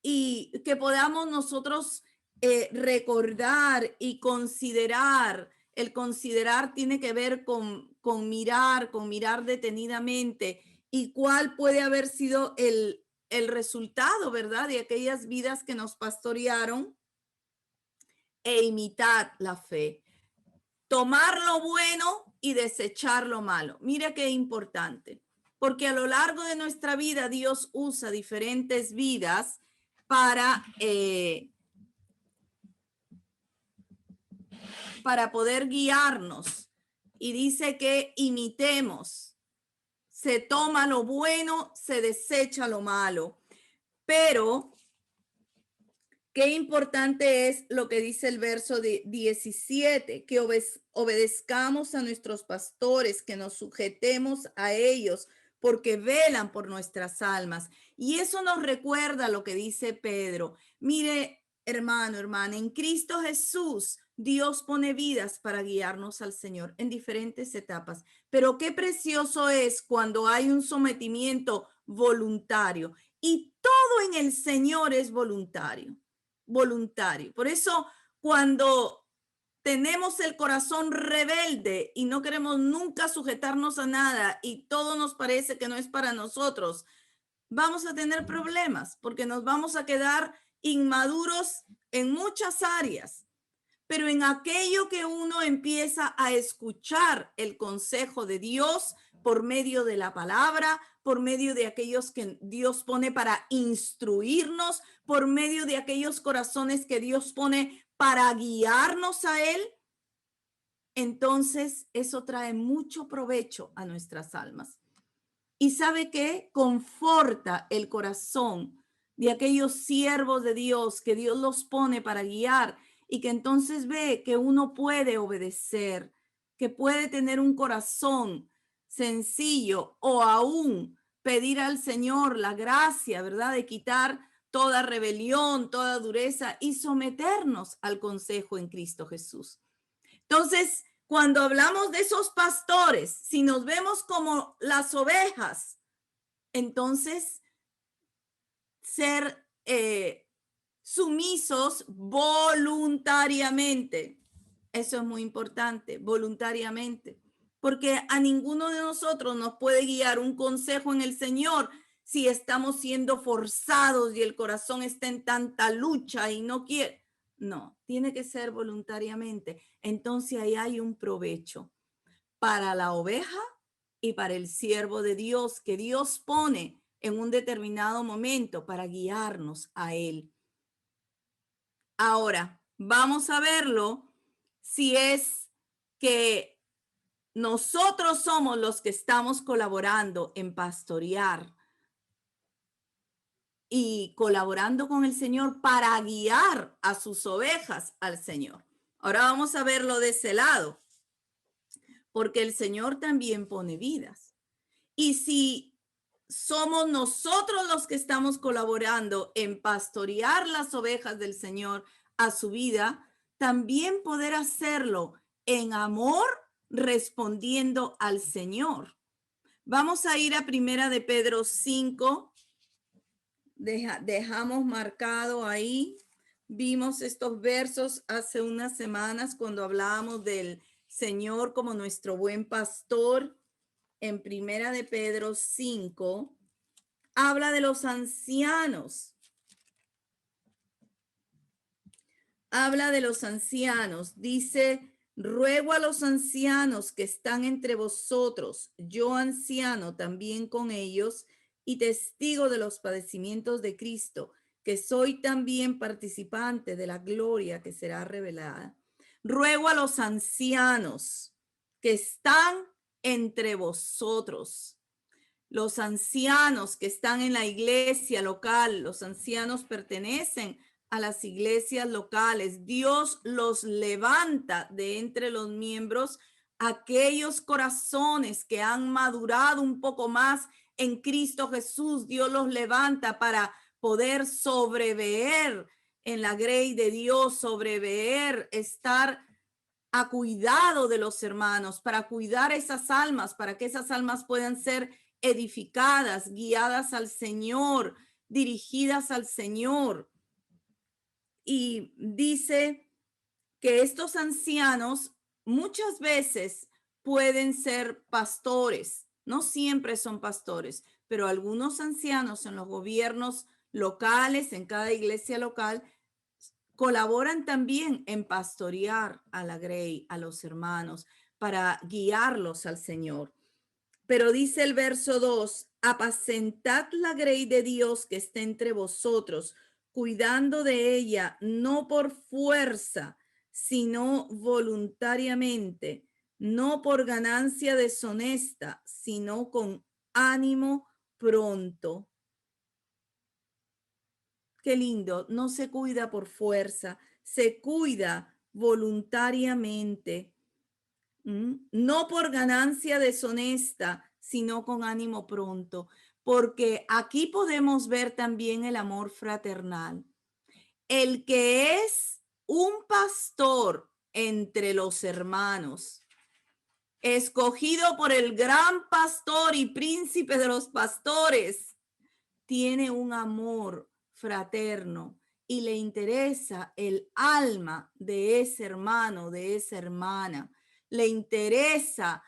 S1: Y que podamos nosotros recordar y considerar. El considerar tiene que ver con mirar detenidamente y cuál puede haber sido el resultado, ¿verdad? De aquellas vidas que nos pastorearon e imitar la fe. Tomar lo bueno y desechar lo malo. Mira qué importante, porque a lo largo de nuestra vida Dios usa diferentes vidas para poder guiarnos. Y dice que imitemos. Se toma lo bueno, se desecha lo malo. Pero qué importante es lo que dice el verso 17, que obedezcamos a nuestros pastores, que nos sujetemos a ellos, porque velan por nuestras almas. Y eso nos recuerda lo que dice Pedro. Mire, hermano, hermana, en Cristo Jesús, Dios pone vidas para guiarnos al Señor en diferentes etapas. Pero qué precioso es cuando hay un sometimiento voluntario y todo en el Señor es voluntario, voluntario. Por eso cuando tenemos el corazón rebelde y no queremos nunca sujetarnos a nada y todo nos parece que no es para nosotros, vamos a tener problemas porque nos vamos a quedar inmaduros en muchas áreas, pero en aquello que uno empieza a escuchar el consejo de Dios por medio de la palabra, por medio de aquellos que Dios pone para instruirnos, por medio de aquellos corazones que Dios pone para guiarnos a Él, entonces eso trae mucho provecho a nuestras almas. Y sabe qué, conforta el corazón de aquellos siervos de Dios que Dios los pone para guiar y que entonces ve que uno puede obedecer, que puede tener un corazón sencillo o aún pedir al Señor la gracia, ¿verdad? De quitar toda rebelión, toda dureza y someternos al consejo en Cristo Jesús. Entonces, cuando hablamos de esos pastores, si nos vemos como las ovejas, entonces ser sumisos voluntariamente. Eso es muy importante, voluntariamente, porque a ninguno de nosotros nos puede guiar un consejo en el Señor si estamos siendo forzados y el corazón está en tanta lucha y no quiere. No, tiene que ser voluntariamente. Entonces ahí hay un provecho para la oveja y para el siervo de Dios que Dios pone en un determinado momento para guiarnos a Él. Ahora, vamos a verlo si es que nosotros somos los que estamos colaborando en pastorear y colaborando con el Señor para guiar a sus ovejas al Señor. Ahora vamos a verlo de ese lado, porque el Señor también pone vidas. Y si somos nosotros los que estamos colaborando en pastorear las ovejas del Señor a su vida, también poder hacerlo en amor respondiendo al Señor. Vamos a ir a Primera de Pedro 5. Dejamos marcado ahí. Vimos estos versos hace unas semanas cuando hablábamos del Señor como nuestro buen pastor. En Primera de Pedro 5, habla de los ancianos. Habla de los ancianos. Dice, ruego a los ancianos que están entre vosotros, yo anciano también con ellos, y testigo de los padecimientos de Cristo, que soy también participante de la gloria que será revelada. Ruego a los ancianos que están entre vosotros. Los ancianos que están en la iglesia local, los ancianos pertenecen a las iglesias locales. Dios los levanta de entre los miembros, aquellos corazones que han madurado un poco más en Cristo Jesús. Dios los levanta para poder sobreveer en la grey de Dios, sobreveer, estar a cuidado de los hermanos, para cuidar esas almas, para que esas almas puedan ser edificadas, guiadas al Señor, dirigidas al Señor. Y dice que estos ancianos muchas veces pueden ser pastores, no siempre son pastores, pero algunos ancianos en los gobiernos locales, en cada iglesia local, colaboran también en pastorear a la grey, a los hermanos, para guiarlos al Señor. Pero dice el verso 2, apacentad la grey de Dios que está entre vosotros, cuidando de ella, no por fuerza, sino voluntariamente, no por ganancia deshonesta, sino con ánimo pronto. Qué lindo, no se cuida por fuerza, se cuida voluntariamente, no por ganancia deshonesta, sino con ánimo pronto, porque aquí podemos ver también el amor fraternal. el que es un pastor entre los hermanos, escogido por el gran pastor y príncipe de los pastores, tiene un amor fraterno y le interesa el alma de ese hermano, de esa hermana. Le interesa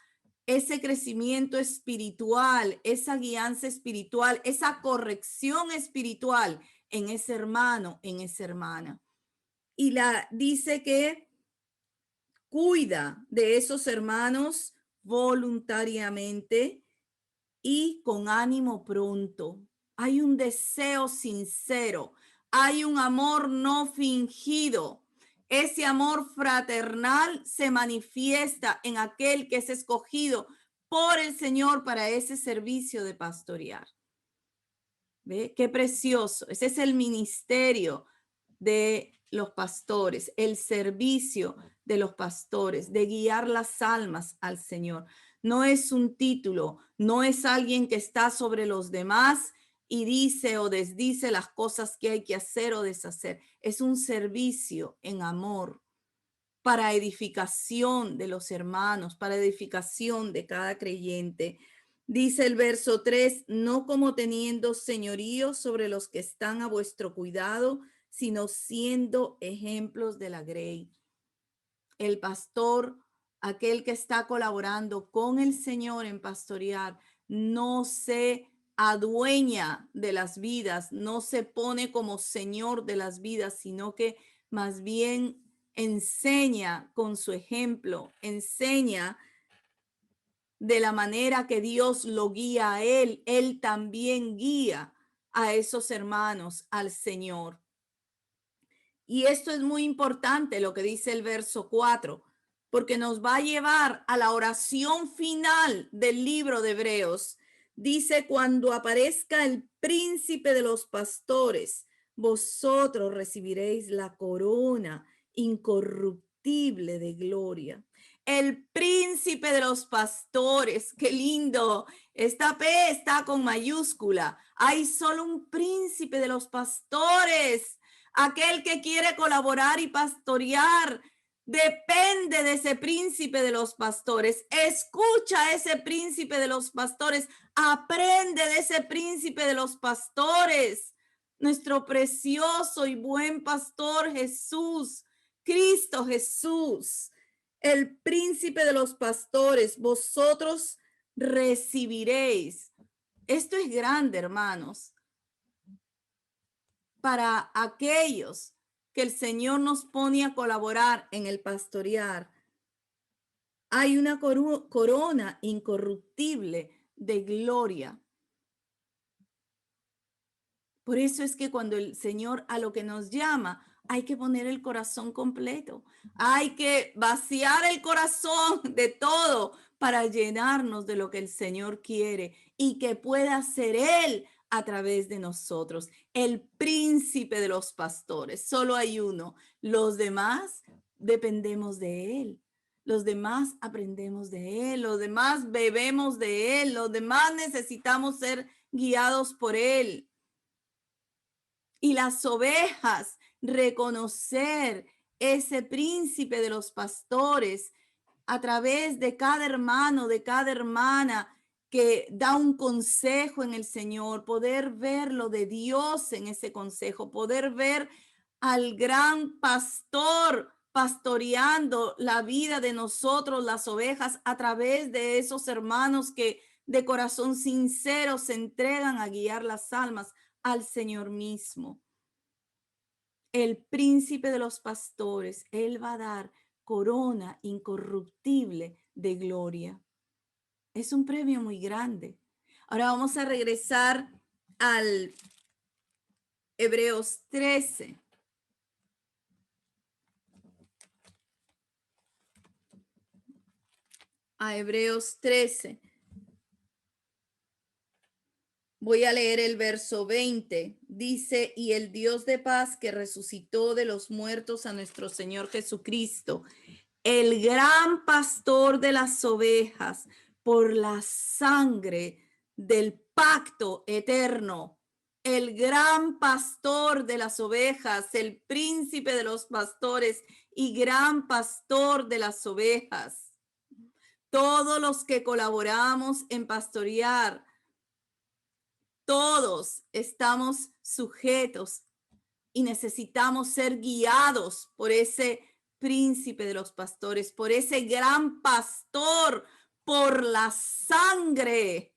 S1: ese crecimiento espiritual, esa guianza espiritual, esa corrección espiritual en ese hermano, en esa hermana. Y dice que cuida de esos hermanos voluntariamente y con ánimo pronto. Hay un deseo sincero, hay un amor no fingido. Ese amor fraternal se manifiesta en aquel que es escogido por el Señor para ese servicio de pastorear. ¿Ve? Qué precioso. Ese es el ministerio de los pastores, el servicio de los pastores, de guiar las almas al Señor. No es un título, no es alguien que está sobre los demás y dice o desdice las cosas que hay que hacer o deshacer. Es un servicio en amor para edificación de los hermanos, para edificación de cada creyente. Dice el verso 3, no como teniendo señorío sobre los que están a vuestro cuidado, sino siendo ejemplos de la grey. El pastor, aquel que está colaborando con el Señor en pastorear, no se adueña de las vidas, no se pone como señor de las vidas, sino que más bien enseña con su ejemplo, enseña de la manera que Dios lo guía a él, él también guía a esos hermanos al Señor. Y esto es muy importante lo que dice el verso 4, porque nos va a llevar a la oración final del libro de Hebreos. Dice, cuando aparezca el príncipe de los pastores, vosotros recibiréis la corona incorruptible de gloria. El príncipe de los pastores, qué lindo. Esta P está con mayúscula. Hay solo un príncipe de los pastores. Aquel que quiere colaborar y pastorear depende de ese príncipe de los pastores. Escucha a ese príncipe de los pastores. Aprende de ese príncipe de los pastores. Nuestro precioso y buen pastor Jesús, Cristo Jesús, el príncipe de los pastores, vosotros recibiréis. Esto es grande, hermanos, para aquellos que el Señor nos pone a colaborar en el pastorear. Hay una corona incorruptible de gloria. Por eso es que cuando el Señor a lo que nos llama, hay que poner el corazón completo. Hay que vaciar el corazón de todo para llenarnos de lo que el Señor quiere y que pueda ser Él a través de nosotros. El príncipe de los pastores, solo hay uno. Los demás dependemos de Él. Los demás aprendemos de Él. Los demás bebemos de Él. Los demás necesitamos ser guiados por Él. Y las ovejas, reconocer ese príncipe de los pastores a través de cada hermano, de cada hermana que da un consejo en el Señor, poder ver lo de Dios en ese consejo, poder ver al gran pastor pastoreando la vida de nosotros, las ovejas, a través de esos hermanos que de corazón sincero se entregan a guiar las almas al Señor mismo. El príncipe de los pastores, Él va a dar corona incorruptible de gloria. Es un premio muy grande. Ahora vamos a regresar al Hebreos 13. A Hebreos 13. Voy a leer el verso 20. Dice, y el Dios de paz que resucitó de los muertos a nuestro Señor Jesucristo, el gran pastor de las ovejas, por la sangre del pacto eterno, el gran pastor de las ovejas, el príncipe de los pastores y gran pastor de las ovejas. Todos los que colaboramos en pastorear, todos estamos sujetos y necesitamos ser guiados por ese príncipe de los pastores, por ese gran pastor, por la sangre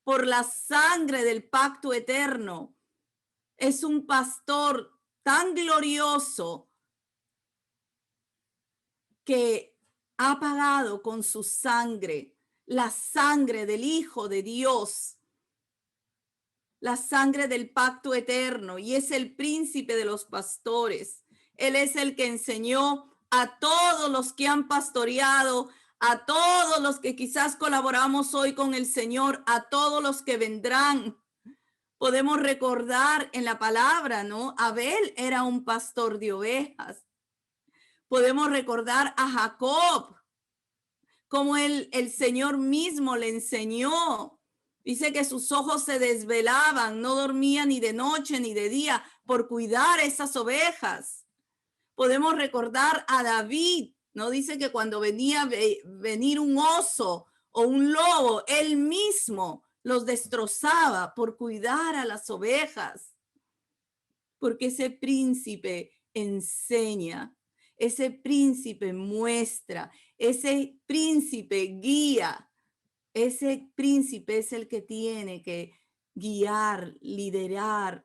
S1: del pacto eterno. Es un pastor tan glorioso que ha pagado con su sangre, la sangre del Hijo de Dios, la sangre del pacto eterno, y es el príncipe de los pastores. Él es el que enseñó a todos los que han pastoreado, a todos los que quizás colaboramos hoy con el Señor, a todos los que vendrán. Podemos recordar en la palabra, ¿no? Abel era un pastor de ovejas. Podemos recordar a Jacob, como el Señor mismo le enseñó. Dice que sus ojos se desvelaban, no dormía ni de noche ni de día por cuidar esas ovejas. Podemos recordar a David, ¿no? Dice que cuando venir un oso o un lobo, él mismo los destrozaba por cuidar a las ovejas. Porque ese príncipe enseña, ese príncipe muestra, ese príncipe guía. Ese príncipe es el que tiene que guiar, liderar.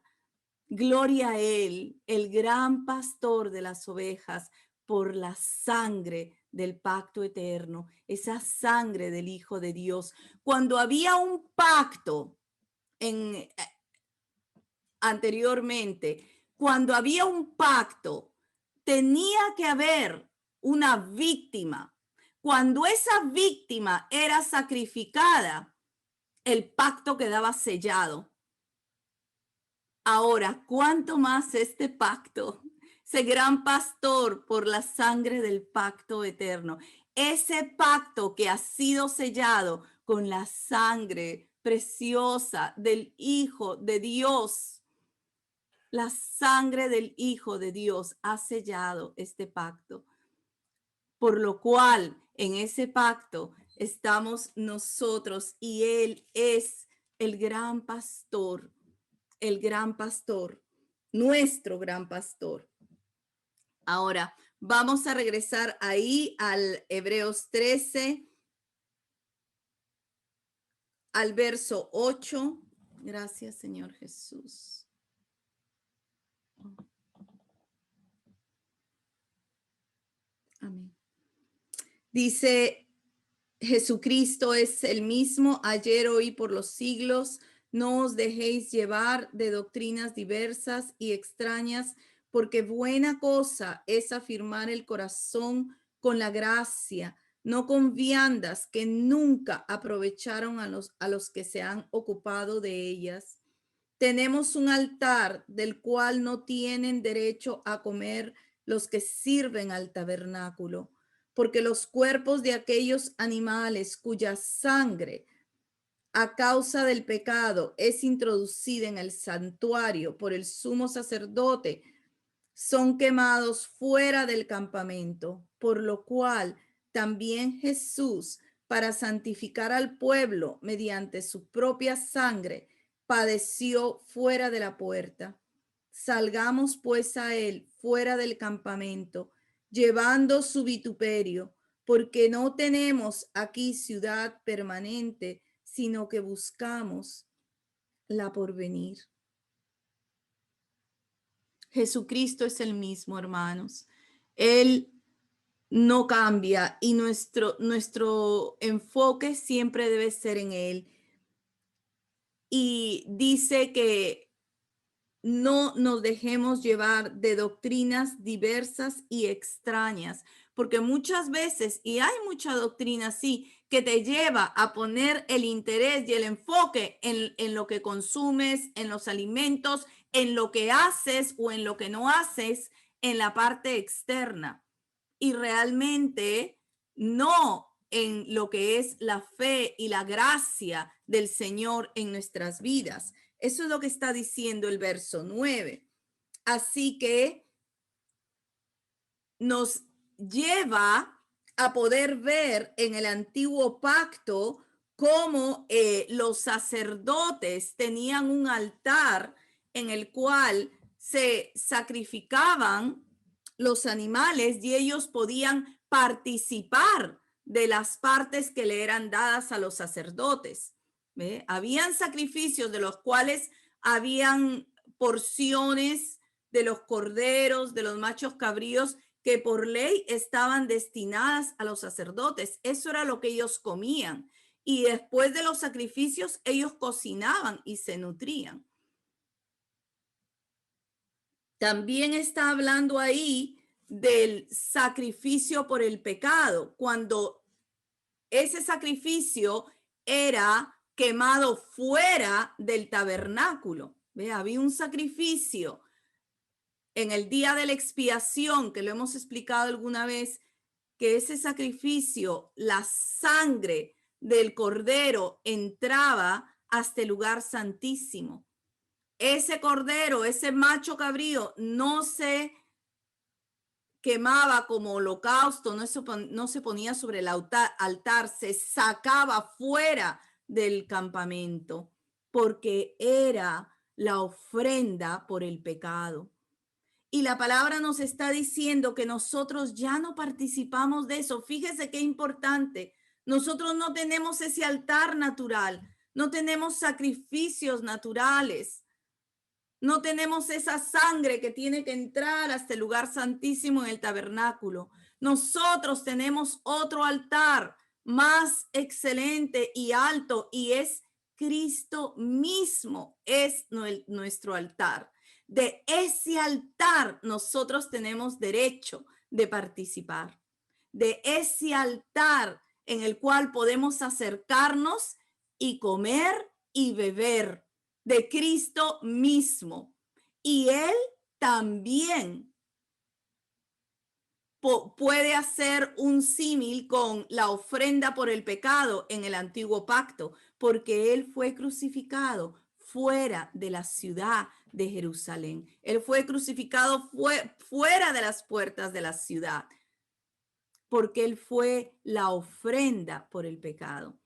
S1: Gloria a él, el gran pastor de las ovejas, por la sangre del pacto eterno, esa sangre del Hijo de Dios. Cuando había un pacto anteriormente, cuando había un pacto, tenía que haber una víctima. Cuando esa víctima era sacrificada, el pacto quedaba sellado. Ahora, ¿cuánto más este pacto? Ese gran pastor por la sangre del pacto eterno. Ese pacto que ha sido sellado con la sangre preciosa del Hijo de Dios. La sangre del Hijo de Dios ha sellado este pacto. Por lo cual, en ese pacto estamos nosotros y Él es el gran pastor, nuestro gran pastor. Ahora, vamos a regresar ahí al Hebreos 13, al verso 8. Gracias, Señor Jesús. Amén. Dice, Jesucristo es el mismo ayer, hoy, por los siglos. No os dejéis llevar de doctrinas diversas y extrañas, porque buena cosa es afirmar el corazón con la gracia, no con viandas que nunca aprovecharon a los que se han ocupado de ellas. Tenemos un altar del cual no tienen derecho a comer los que sirven al tabernáculo, porque los cuerpos de aquellos animales cuya sangre a causa del pecado es introducida en el santuario por el sumo sacerdote, son quemados fuera del campamento, por lo cual también Jesús, para santificar al pueblo mediante su propia sangre, padeció fuera de la puerta. Salgamos pues a él fuera del campamento, llevando su vituperio, porque no tenemos aquí ciudad permanente, sino que buscamos la porvenir. Jesucristo es el mismo, hermanos. Él no cambia y nuestro enfoque siempre debe ser en Él. Y dice que no nos dejemos llevar de doctrinas diversas y extrañas, porque muchas veces, y hay mucha doctrina así, que te lleva a poner el interés y el enfoque en lo que consumes, en los alimentos, en lo que haces o en lo que no haces, en la parte externa. Y realmente no en lo que es la fe y la gracia del Señor en nuestras vidas. Eso es lo que está diciendo el verso 9. Así que nos lleva a poder ver en el antiguo pacto cómo los sacerdotes tenían un altar en el cual se sacrificaban los animales y ellos podían participar de las partes que le eran dadas a los sacerdotes. ¿Ve? Habían sacrificios de los cuales habían porciones de los corderos, de los machos cabríos, que por ley estaban destinadas a los sacerdotes. Eso era lo que ellos comían. Y después de los sacrificios, ellos cocinaban y se nutrían. También está hablando ahí del sacrificio por el pecado, cuando ese sacrificio era quemado fuera del tabernáculo. ¿Ve? Había un sacrificio en el día de la expiación, que lo hemos explicado alguna vez, que ese sacrificio, la sangre del cordero entraba hasta el lugar santísimo. Ese cordero, ese macho cabrío, no se quemaba como holocausto, no se ponía sobre el altar, se sacaba fuera del campamento, porque era la ofrenda por el pecado. Y la palabra nos está diciendo que nosotros ya no participamos de eso. Fíjese qué importante. Nosotros no tenemos ese altar natural, no tenemos sacrificios naturales, no tenemos esa sangre que tiene que entrar hasta el lugar santísimo en el tabernáculo. Nosotros tenemos otro altar más excelente y alto, y es Cristo mismo, es nuestro altar. De ese altar nosotros tenemos derecho de participar. De ese altar en el cual podemos acercarnos y comer y beber de Cristo mismo. Y Él también puede hacer un símil con la ofrenda por el pecado en el antiguo pacto, porque Él fue crucificado fuera de la ciudad de Jerusalén. Él fue crucificado fuera de las puertas de la ciudad, porque Él fue la ofrenda por el pecado.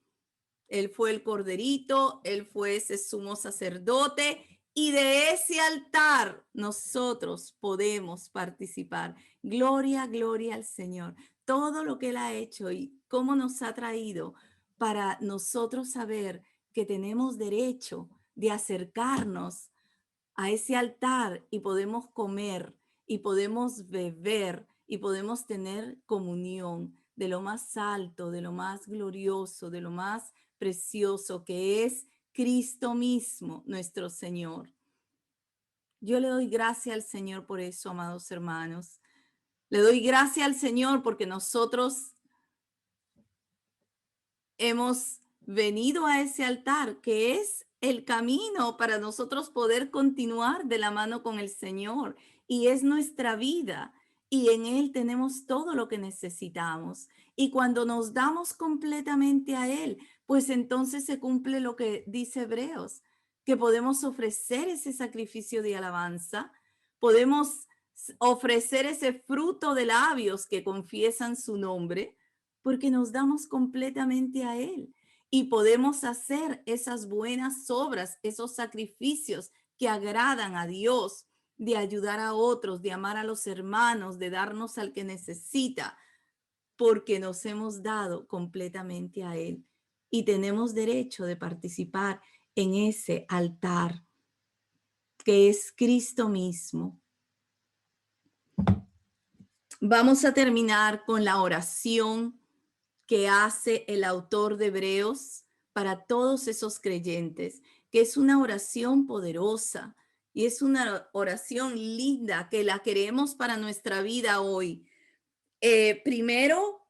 S1: Él fue el corderito, Él fue ese sumo sacerdote, y de ese altar nosotros podemos participar. Gloria, gloria al Señor. Todo lo que Él ha hecho y cómo nos ha traído para nosotros saber que tenemos derecho de acercarnos a ese altar y podemos comer y podemos beber y podemos tener comunión de lo más alto, de lo más glorioso, de lo más precioso, que es Cristo mismo, nuestro Señor. Yo le doy gracias al Señor por eso, amados hermanos. Le doy gracias al Señor porque nosotros hemos venido a ese altar, que es el camino para nosotros poder continuar de la mano con el Señor, y es nuestra vida, y en Él tenemos todo lo que necesitamos. Y cuando nos damos completamente a Él, pues entonces se cumple lo que dice Hebreos, que podemos ofrecer ese sacrificio de alabanza, podemos ofrecer ese fruto de labios que confiesan su nombre, porque nos damos completamente a Él y podemos hacer esas buenas obras, esos sacrificios que agradan a Dios, de ayudar a otros, de amar a los hermanos, de darnos al que necesita, porque nos hemos dado completamente a Él y tenemos derecho de participar en ese altar que es Cristo mismo. Vamos a terminar con la oración que hace el autor de Hebreos para todos esos creyentes, que es una oración poderosa y es una oración linda que la queremos para nuestra vida hoy. Primero,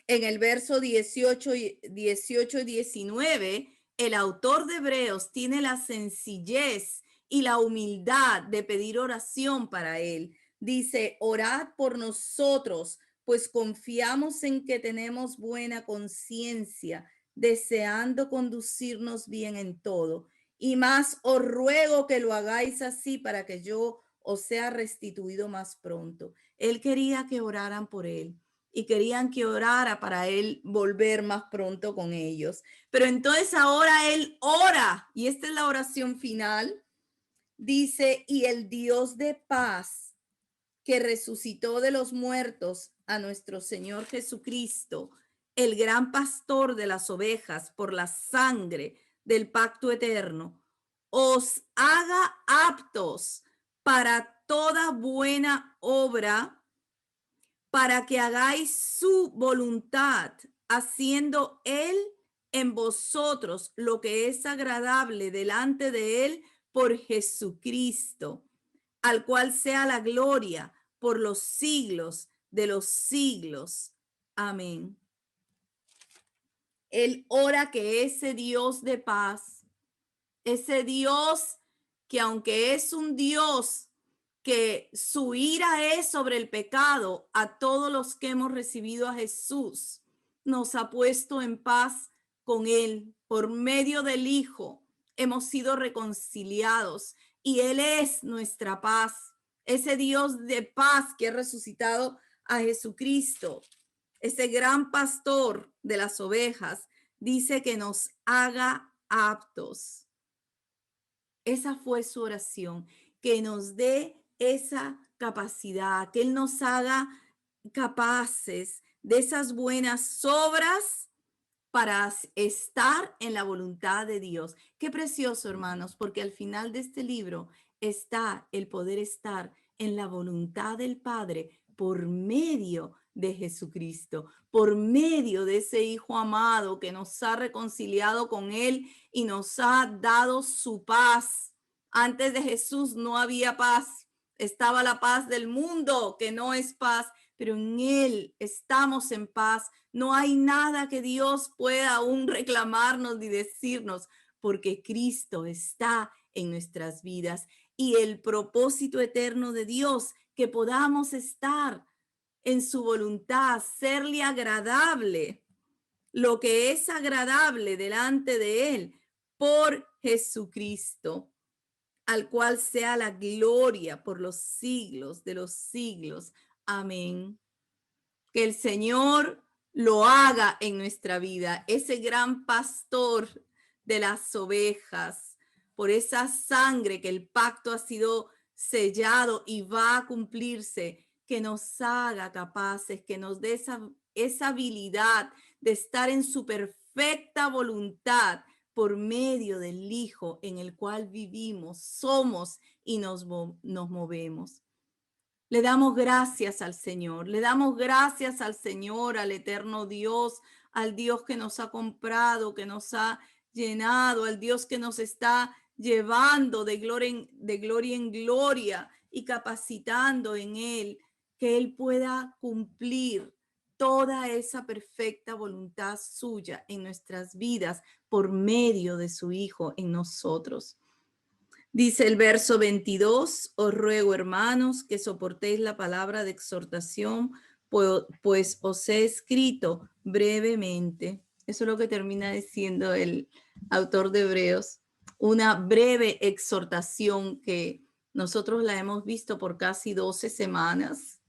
S1: en el verso 18 y 19, el autor de Hebreos tiene la sencillez y la humildad de pedir oración para él. Dice, orad por nosotros, pues confiamos en que tenemos buena conciencia, deseando conducirnos bien en todo. Y más os ruego que lo hagáis así para que yo os sea restituido más pronto. Él quería que oraran por él y querían que orara para él volver más pronto con ellos. Pero entonces ahora él ora, y esta es la oración final. Dice, y el Dios de paz que resucitó de los muertos a nuestro Señor Jesucristo, el gran pastor de las ovejas por la sangre del pacto eterno, os haga aptos para toda buena obra, para que hagáis su voluntad, haciendo Él en vosotros lo que es agradable delante de Él por Jesucristo, al cual sea la gloria por los siglos de los siglos. Amén. Él ora que ese Dios de paz, ese Dios que aunque es un Dios que su ira es sobre el pecado, a todos los que hemos recibido a Jesús, nos ha puesto en paz con Él por medio del Hijo. Hemos sido reconciliados y Él es nuestra paz. Ese Dios de paz que ha resucitado a Jesucristo, ese gran pastor de las ovejas, dice que nos haga aptos. Esa fue su oración, que nos dé esa capacidad, que Él nos haga capaces de esas buenas obras para estar en la voluntad de Dios. Qué precioso, hermanos, porque al final de este libro está el poder estar en la voluntad del Padre por medio de Jesucristo, por medio de ese Hijo amado que nos ha reconciliado con Él y nos ha dado su paz. Antes de Jesús no había paz, estaba la paz del mundo, que no es paz, pero en Él estamos en paz. No hay nada que Dios pueda aún reclamarnos ni decirnos, porque Cristo está en nuestras vidas y el propósito eterno de Dios, que podamos estar en su voluntad, serle agradable, lo que es agradable delante de Él por Jesucristo, al cual sea la gloria por los siglos de los siglos. Amén. Que el Señor lo haga en nuestra vida, ese gran pastor de las ovejas, por esa sangre que el pacto ha sido sellado y va a cumplirse, que nos haga capaces, que nos dé esa habilidad de estar en su perfecta voluntad por medio del Hijo en el cual vivimos, somos y nos movemos. Le damos gracias al Señor, le damos gracias al Señor, al eterno Dios, al Dios que nos ha comprado, que nos ha llenado, al Dios que nos está llevando de gloria en gloria y capacitando en Él, que Él pueda cumplir toda esa perfecta voluntad suya en nuestras vidas por medio de su Hijo en nosotros. Dice el verso 22, os ruego, hermanos, que soportéis la palabra de exhortación, pues os he escrito brevemente. Eso es lo que termina diciendo el autor de Hebreos, una breve exhortación que nosotros la hemos visto por casi 12 semanas,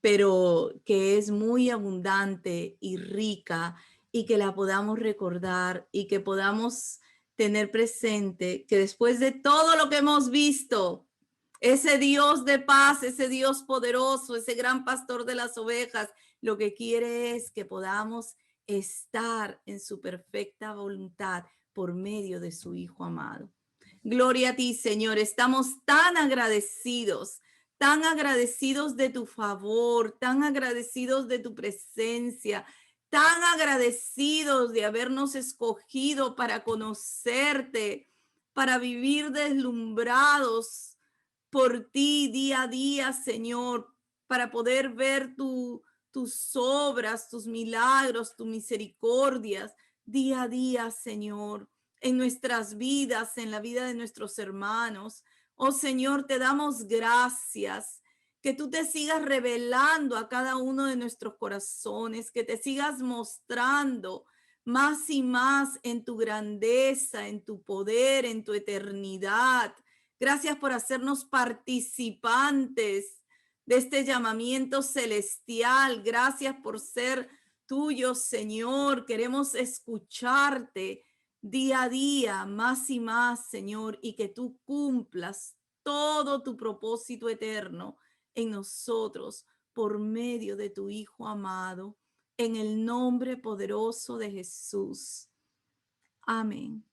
S1: pero que es muy abundante y rica y que la podamos recordar y que podamos tener presente que después de todo lo que hemos visto, ese Dios de paz, ese Dios poderoso, ese gran pastor de las ovejas, lo que quiere es que podamos estar en su perfecta voluntad por medio de su Hijo amado. Gloria a ti, Señor. Estamos tan agradecidos de tu favor, tan agradecidos de tu presencia, tan agradecidos de habernos escogido para conocerte, para vivir deslumbrados por ti día a día, Señor, para poder ver tus obras, tus milagros, tus misericordias día a día, Señor, en nuestras vidas, en la vida de nuestros hermanos. Oh Señor, te damos gracias. Que tú te sigas revelando a cada uno de nuestros corazones, que te sigas mostrando más y más en tu grandeza, en tu poder, en tu eternidad. Gracias por hacernos participantes de este llamamiento celestial. Gracias por ser tuyo, Señor. Queremos escucharte día a día, más y más, Señor, y que tú cumplas todo tu propósito eterno en nosotros por medio de tu Hijo amado, en el nombre poderoso de Jesús. Amén.